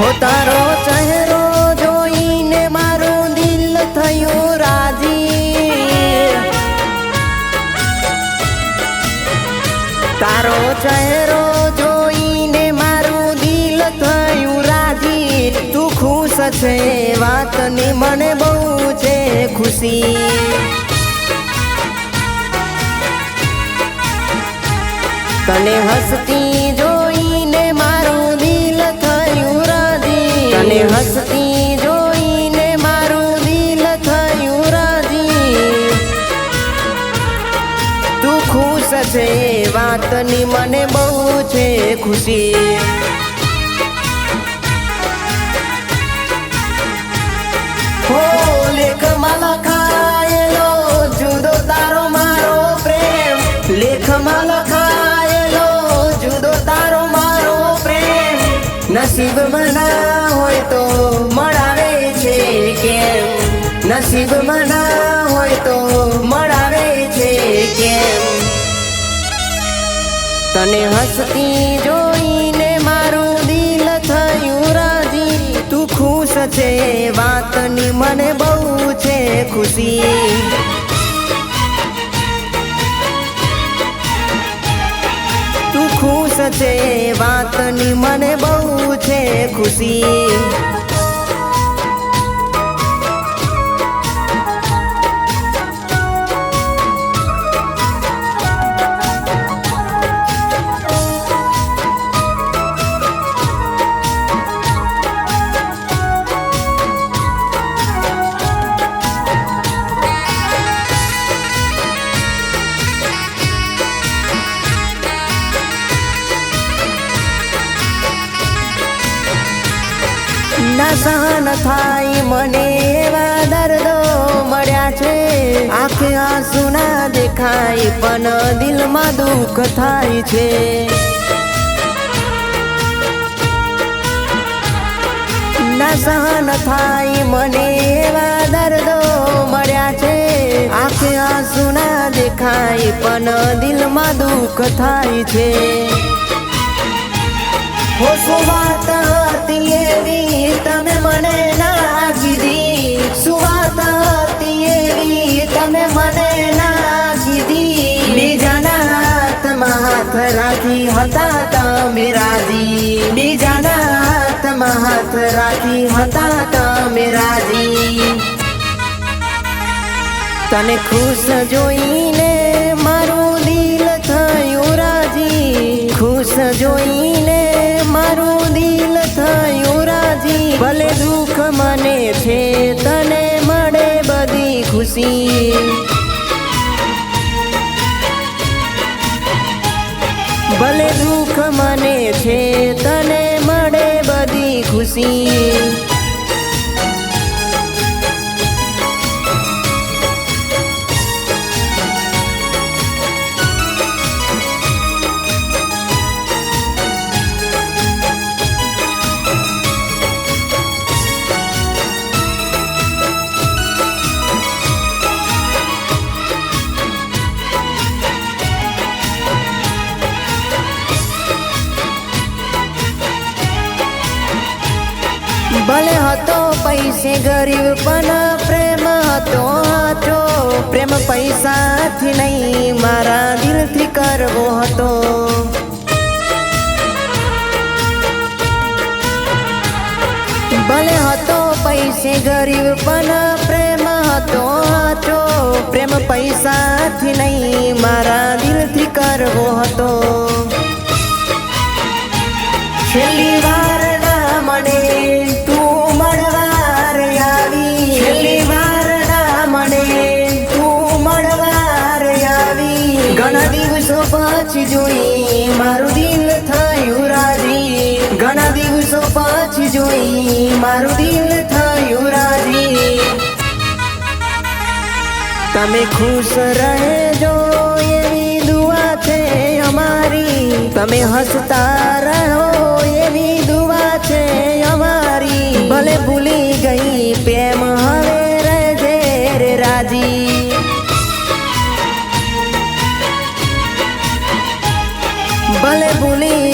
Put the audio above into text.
हो तारो चेहरो जोईने माરું दिल थયું राजी। तारो चेहरो जोईने माરું दिल थયું राजी। तू खुश छे वातनी मने बहु छे खुशी। तने हसती जोईने माરું दिल थયું राजी। तने हसती जोईने माરું दिल थયું राजी। तू खुश छे वातनी मने बहु छे खुशी। हो लेखमां लखायेलो जुदो तारो मारो प्रेम। लेखमां लखायेलो जुदो तारो मारो प्रेम। नसीब मना होय तो मळावे छे केम। नसीब मना होय तो मळावे छे केम। तने हसती जोईने माરું दिल थયું राजी। तू खुश छे वातनी मने बहु छे खुशी। तू खुश छे वातनी मने बहु छे खुशी। ना सहन थाय मने एवा दर्दो मळ्या छे। आंखे आंसू ना देखाय पण दिलमां दुख थाय छे। ना सहन थाय मने एवा दर्दो मळ्या छे। आंखे आंसू ना देखाय पण दिलमां दुख थाय छे। हो सुवात हती एवी तमे मने ना कीधी। सुवात हती एवी तमे मने ना कीधी। बीजाना हाथमां हाथ राखी हता तमे राजी। बीजाना हाथमां हाथ राखी हता तमे राजी। तने खुश जोईने माરું दिल थયું राजी। खुश जोईने माરું दिल थયું राजी। भले दुख मने छे तने मळे बधी खुशी। भले दुख मने छे तने मळे बधी खुशी। भले हतो पैसे गरीब पण प्रेम हतो हाचो। प्रेम पैसा थी नहीं मारा दिल थी करवो हतो। भले हतो पैसे गरीब पण प्रेम हतो हाचो। प्रेम पैसा थी नहीं मारा दिल थी करवो हतो। छेल्ली वार ना मळे तू मळवार आवी। छेल्ली वार ना मळे तू मळवार आवी। घणा दिवसो પછી જોઈ મારું દિલ થયું રાજી। ઘણા દિવસો પછી જોઈ મારું દિલ થયું રાજી। તમે ખુશ રહેજો એવી દુઆ છે અમારી। તમે હસતા રહો એવી દુઆ છે અમારી। ભલે ભૂલી ગઈ પ્રેમ હવે રહેજે રે રાજી। ભલે ભૂલી